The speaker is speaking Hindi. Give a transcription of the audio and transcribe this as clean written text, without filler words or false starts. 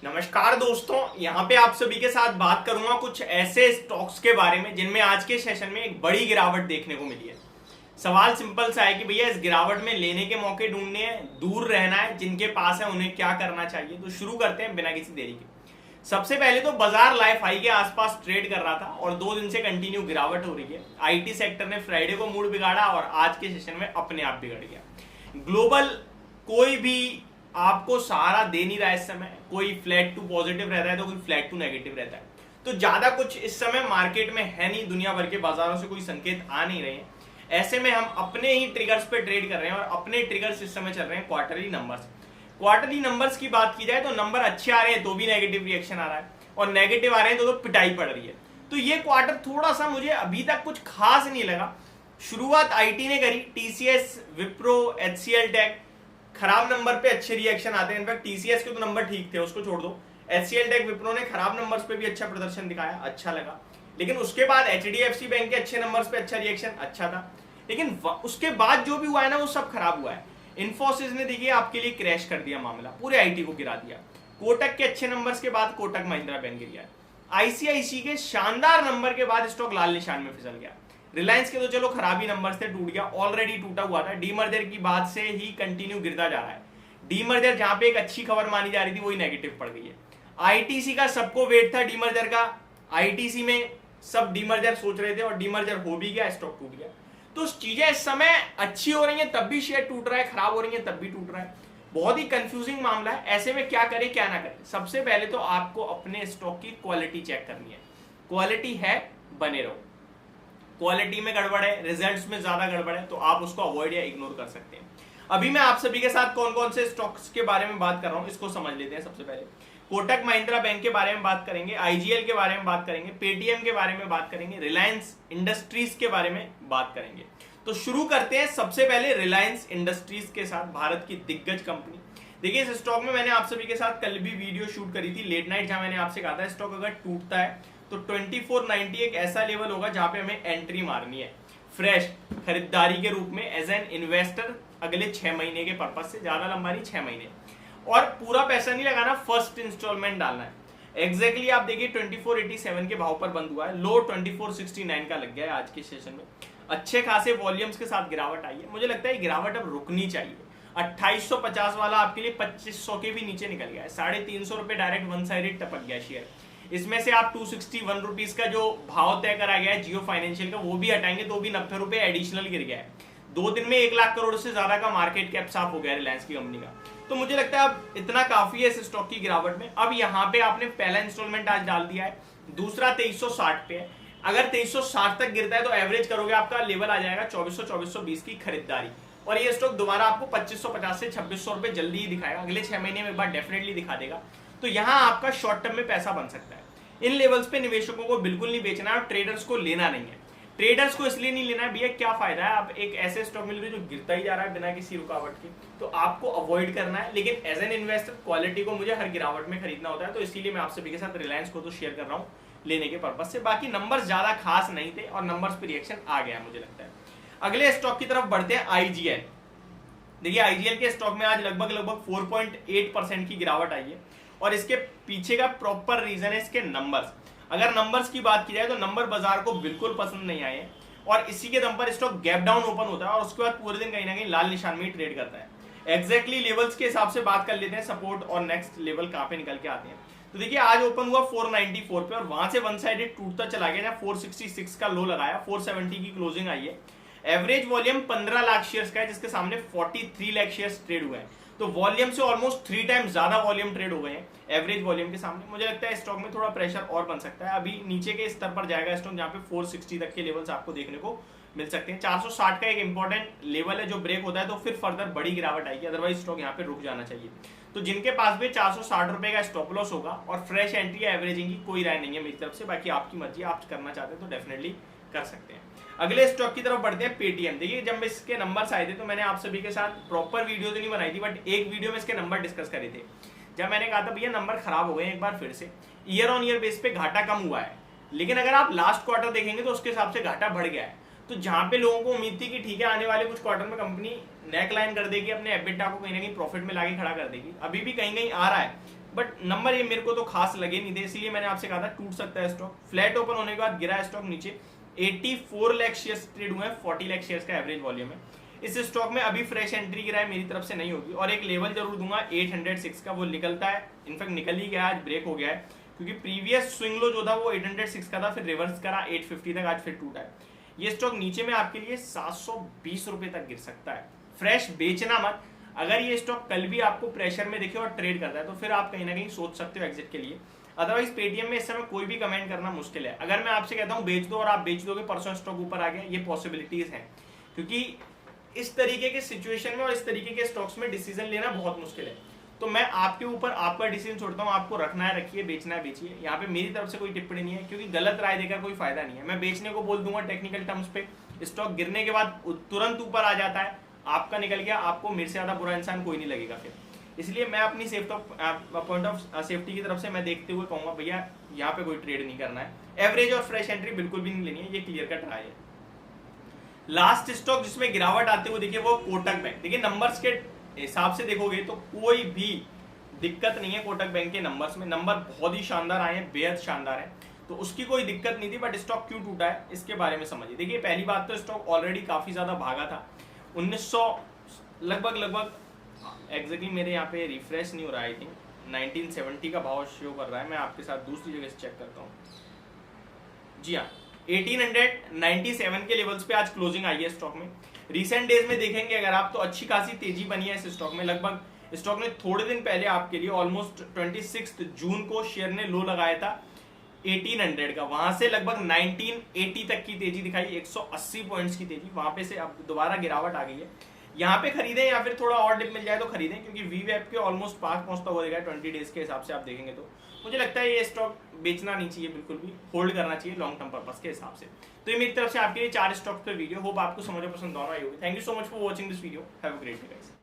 नमस्कार दोस्तों, यहाँ पे आप सभी के साथ बात करूंगा कुछ ऐसे स्टॉक्स के बारे में जिनमें आज के सेशन में एक बड़ी गिरावट देखने को मिली है। सवाल सिंपल सा है कि भैया इस गिरावट में लेने के मौके ढूंढने हैं, दूर रहना है, जिनके पास है उन्हें क्या करना चाहिए। तो शुरू करते हैं बिना किसी देरी के। सबसे पहले तो बाजार लाइफ हाई के आसपास ट्रेड कर रहा था और 2 दिन से कंटिन्यू गिरावट हो रही है। आईटी सेक्टर ने फ्राइडे को मूड बिगाड़ा और आज के सेशन में अपने आप बिगड़ गया। ग्लोबल कोई भी आपको सहारा दे नहीं रहा है इस समय। कोई फ्लैट टू पॉजिटिव रहता है तो कोई फ्लैट टू नेगेटिव रहता है। तो ज्यादा कुछ इस समय मार्केट में है नहीं, दुनिया भर के बाजारों से कोई संकेत आ नहीं रहे हैं। ऐसे में हम अपने ही ट्रिगर्स पे ट्रेड कर रहे हैं और अपने ट्रिगर्स इस समय चल रहे हैं क्वार्टरली नंबर्स। क्वार्टरली नंबर्स की बात की जाए तो नंबर अच्छे आ रहे हैं तो भी नेगेटिव रिएक्शन आ रहा है और नेगेटिव आ रहे हैं तो पिटाई पड़ रही है। तो ये क्वार्टर थोड़ा सा मुझे अभी तक कुछ खास नहीं लगा। शुरुआत आईटी ने करी, टीसीएस, विप्रो, एचसीएल टेक खराब नंबर पे अच्छे रिएक्शन आते हैं। इनफैक्ट टीसीएस के तो नंबर ठीक थे, उसको छोड़ दो। एचसीएल टेक, विप्रो ने खराब नंबर्स पे भी अच्छा प्रदर्शन दिखाया, अच्छा लगा। लेकिन उसके बाद एचडीएफसी बैंक के अच्छे नंबर्स पे अच्छा रिएक्शन अच्छा था। लेकिन उसके बाद जो भी हुआ है ना वो सब खराब हुआ है। इन्फोसिस ने देखिए आपके लिए क्रैश कर दिया मामला, पूरे आईटी को गिरा दिया। कोटक के अच्छे नंबर्स के बाद कोटक महिंद्रा बैंक गिर गया। आईसीआईसी के शानदार नंबर के बाद स्टॉक लाल निशान में फिसल गया। रिलायंस के तो चलो खराबी नंबर्स थे, टूट गया, ऑलरेडी टूटा हुआ था। डीमर्जर की बात से ही कंटिन्यू गिरता जा रहा है। डीमर्जर जहां पे एक अच्छी खबर मानी जा रही थी वही नेगेटिव पड़ गई है। आईटीसी का सबको वेट था डीमर्जर का, आईटीसी में सब डीमर्जर सोच रहे थे और डीमर्जर हो भी गया, स्टॉक टूट गया। तो चीजें इस समय अच्छी हो रही हैं तब भी शेयर टूट रहा है, खराब हो रही है तब भी टूट रहा है। बहुत ही कंफ्यूजिंग मामला है। ऐसे में क्या करें क्या ना करें। सबसे पहले तो आपको अपने स्टॉक की क्वालिटी चेक करनी है। क्वालिटी है, बने रहो। क्वालिटी में गड़बड़ है, रिजल्ट्स में ज्यादा गड़बड़ है तो आप उसको अवॉइड या इग्नोर कर सकते हैं। अभी मैं आप सभी के साथ कौन कौन से स्टॉक्स के बारे में बात कर रहा हूं इसको समझ लेते हैं। सबसे पहले कोटक महिंद्रा बैंक के बारे में बात करेंगे, आईजीएल के बारे में बात करेंगे, पेटीएम के बारे में बात करेंगे, रिलायंस इंडस्ट्रीज के बारे में बात करेंगे। तो शुरू करते हैं सबसे पहले रिलायंस इंडस्ट्रीज के साथ, भारत की दिग्गज कंपनी। देखिए इस स्टॉक में मैंने आप सभी के साथ कल भी वीडियो शूट करी थी लेट नाइट, जहां मैंने आपसे कहा था स्टॉक अगर टूटता है तो 2490 एक ऐसा लेवल होगा जहां पे हमें एंट्री मारनी है फ्रेश खरीदारी के रूप में एज एन इन्वेस्टर अगले 6 महीने के पर्पज से, ज्यादा लंबा नहीं, 6 महीने। और पूरा पैसा नहीं लगाना, फर्स्ट इंस्टॉलमेंट डालना है। एग्जैक्टली आप देखिए 2487 के भाव पर बंद हुआ है, लो 2469 का लग गया है आज के सेशन में। अच्छे खासे वॉल्यूम्स के साथ गिरावट आई है। मुझे लगता है गिरावट अब रुकनी चाहिए। 2850 वाला आपके लिए 2500 के भी नीचे निकल गया है। 350 रुपए डायरेक्ट वन साइडेड टपक गया शेयर। इसमें से आप 261 रुपीज का जो भाव तय करा गया है जियो फाइनेंशियल का वो भी हटाएंगे तो भी 90 रुपए एडिशनल गिर गया है। 2 दिन में 1 लाख करोड़ से ज्यादा का मार्केट कैप साफ हो गया रिलायंस की कंपनी का। तो मुझे लगता है अब इतना काफी है इस स्टॉक की गिरावट में। अब यहाँ पे आपने पहला इंस्टॉलमेंट आज डाल दिया है, दूसरा 2360 पे है। अगर 2360 तक गिरता है तो एवरेज करोगे आपका लेवल आ जाएगा 2420 की खरीदारी और ये स्टॉक दोबारा आपको 2550 से 2600 रुपए जल्दी ही दिखाएगा। अगले 6 महीने में एक बार डेफिनेटली दिखा देगा। तो यहाँ आपका शॉर्ट टर्म में पैसा बन सकता है। इन लेवल्स पे निवेशकों को बिल्कुल नहीं बेचना है और ट्रेडर्स को लेना नहीं है। ट्रेडर्स को इसलिए नहीं लेना है भैया, क्या फायदा है, आप एक ऐसे स्टॉक मिल रहे जो गिरता ही जा रहा है बिना किसी रुकावट के, तो आपको अवॉइड करना है। लेकिन एज एन इन्वेस्टर क्वालिटी को मुझे हर गिरावट में खरीदना होता है, तो इसीलिए मैं आप सभी के साथ रिलायंस को तो शेयर कर रहा हूँ लेने के पर्पज से। बाकी नंबर्स ज्यादा खास नहीं थे और नंबर्स पे रिएक्शन आ गया मुझे लगता है। अगले स्टॉक की तरफ बढ़ते हैं, आईजीएल। देखिए आईजीएल के स्टॉक में आज लगभग 4.8% की गिरावट आई है और इसके पीछे का प्रॉपर रीजन है इसके नंबर्स। अगर नंबर्स की बात की जाए तो नंबर बाजार को बिल्कुल पसंद नहीं आए और इसी के दम पर स्टॉक गैप डाउन ओपन होता है और उसके बाद पूरे दिन कहीं ना कहीं लाल निशान में ही ट्रेड करता है। एग्जैक्टली लेवल्स के हिसाब से बात कर लेते हैं, सपोर्ट और नेक्स्ट लेवल कहां पे निकल के आते हैं। तो देखिए आज ओपन हुआ 494 पे और वहां से वन साइडेड टूटता चला गया, 466 का लो लगाया, 470 की क्लोजिंग आई है। एवरेज वॉल्यूम 15 लाख शेयर्स का है जिसके सामने 43 लाख शेयर्स ट्रेड हुए हैं। तो वॉल्यूम से ऑलमोस्ट 3 टाइम्स ज्यादा वॉल्यूम ट्रेड हो गए हैं एवरेज वॉल्यूम के सामने। मुझे लगता है स्टॉक में थोड़ा प्रेशर और बन सकता है। अभी नीचे के स्तर पर जाएगा स्टॉक जहां पे 460 तक के लेवल्स आपको देखने को मिल सकते हैं। 460 का एक इंपॉर्टेंट लेवल है, जो ब्रेक होता है तो फिर फर्दर बड़ी गिरावट आएगी, अदरवाइज स्टॉक यहाँ पे रुक जाना चाहिए। तो जिनके पास भी 460 रुपए का स्टॉप लॉस होगा और फ्रेश एंट्री या एवरेजिंग की कोई राय नहीं है मेरी तरफ से। बाकी आपकी मर्जी, आप करना चाहते हैं तो डेफिनेटली कर सकते हैं। अगले स्टॉक की तरफ बढ़ते हैं, पेटीएम। देखिए जब इसके नंबर्स आए थे तो मैंने आप सभी के साथ प्रॉपर वीडियो तो नहीं बनाई थी, बट एक वीडियो में इसके नंबर डिस्कस करे थे। जब मैंने कहा था भैया नंबर खराब हो गए एक बार फिर से, ईयर ऑन ईयर बेस पे घाटा कम हुआ है, लेकिन अगर आप लास्ट क्वार्टर देखेंगे तो उसके हिसाब से घाटा बढ़ गया है। तो जहां पे लोगों को उम्मीद थी कि ठीक है आने वाले कुछ क्वार्टर में कंपनी नेक लाइन कर देगी, अपने एबिटा को कहीं ना कहीं प्रॉफिट में लाके खड़ा कर देगी, अभी भी कहीं कहीं आ रहा है बट नंबर ये मेरे को तो खास लगे नहीं थे, इसलिए मैंने आपसे कहा था टूट सकता है स्टॉक। फ्लैट ओपन होने के बाद गिरा स्टॉक नीचे, 84 लाख शेयर्स ट्रेड हुए हैं, 40 लाख शेयर्स का एवरेज वॉल्यूम है। इस स्टॉक में अभी फ्रेश एंट्री गिरा है, मेरी तरफ से नहीं होगी। और एक लेवल जरूर दूंगा 806 का, वो निकलता है, इनफैक्ट निकल ही गया, आज ब्रेक हो गया है, क्योंकि प्रीवियस स्विंग लो जो था वो 806 का था, फिर रिवर्स करा 850 तक, आज फिर टूटा है। ये स्टॉक नीचे में आपके लिए 720 रुपए तक गिर सकता है। फ्रेश बेचना मत। अगर ये स्टॉक कल भी आपको प्रेशर में दिखे और ट्रेड करता है तो फिर आप कहीं ना कहीं सोच सकते हो एग्जिट के लिए। अदरवाइज पेटीएम में इस समय कोई भी कमेंट करना मुश्किल है। अगर मैं आपसे कहता हूँ बेच दो और आप बेच दोगे, परसों स्टॉक ऊपर आ गया, ये पॉसिबिलिटीज हैं, क्योंकि इस तरीके के सिचुएशन में और इस तरीके के स्टॉक्स में डिसीजन लेना बहुत मुश्किल है। तो मैं आपके ऊपर आपका डिसीजन छोड़ता हूँ, आपको रखना है रखिए, बेचना है बेचिए। यहाँ पे मेरी तरफ से कोई टिप्पणी नहीं है, क्योंकि गलत राय देकर कोई फायदा नहीं है। मैं बेचने को बोल दूंगा टेक्निकल टर्म्स पे, स्टॉक गिरने के बाद तुरंत ऊपर आ जाता है, आपका निकल गया, आपको मेरे से ज्यादा बुरा इंसान कोई नहीं लगेगा फिर। इसलिए मैं अपनी पॉइंट ऑफ सेफ्टी की तरफ से मैं देखते हुए कहूंगा भैया यहाँ पे कोई ट्रेड नहीं करना है, एवरेज और फ्रेश एंट्री बिल्कुल भी नहीं लेनी है, ये क्लियर कट राय है। लास्ट स्टॉक जिसमें गिरावट आते हुए देखिए वो कोटक बैंक। देखिए नंबर्स के हिसाब से देखोगे तो कोई भी दिक्कत नहीं है कोटक बैंक के नंबर्स में, नंबर बहुत ही शानदार आए हैं, बेहद शानदार है, तो उसकी कोई दिक्कत नहीं थी। बट स्टॉक क्यों टूटा है इसके बारे में समझिए। देखिए पहली बात तो स्टॉक ऑलरेडी काफी ज्यादा भागा था, 1900 लगभग एग्जैक्टली मेरे यहाँ पे रिफ्रेश नहीं हो रहा है, आई थिंक 1970 का भाव शो कर रहा है, मैं आपके साथ दूसरी जगह से चेक करता हूँ। जी हाँ, 1897 के लेवल्स पे आज क्लोजिंग आई है स्टॉक में। रिसेंट डेज में देखेंगे अगर आप तो अच्छी खासी तेजी बनी है इस स्टॉक में। लगभग स्टॉक ने थोड़े दिन पहले आपके लिए ऑलमोस्ट 26 जून को शेयर ने लो लगाया था 1800 का, वहां से लगभग 1980 तक की तेजी दिखाई, 180 पॉइंट्स की तेजी, वहां पे से अब दोबारा गिरावट आ गई है। यहाँ पे खरीदें या फिर थोड़ा और डिप मिल जाए तो खरीदें, क्योंकि वीवैप के ऑलमोस्ट पास पहुंचता हुआ देगा 20 डेज के हिसाब से आप देखेंगे तो मुझे लगता है ये स्टॉक बेचना नहीं चाहिए, बिल्कुल भी होल्ड करना चाहिए लॉन्ग टर्म पर्पस के हिसाब से। तो ये मेरी तरफ से आपके लिए 4 स्टॉक्स पर वीडियो, होप आपको समझ पसंद दोनों आई होगी। Thank you so much for watching this video, have a great day guys.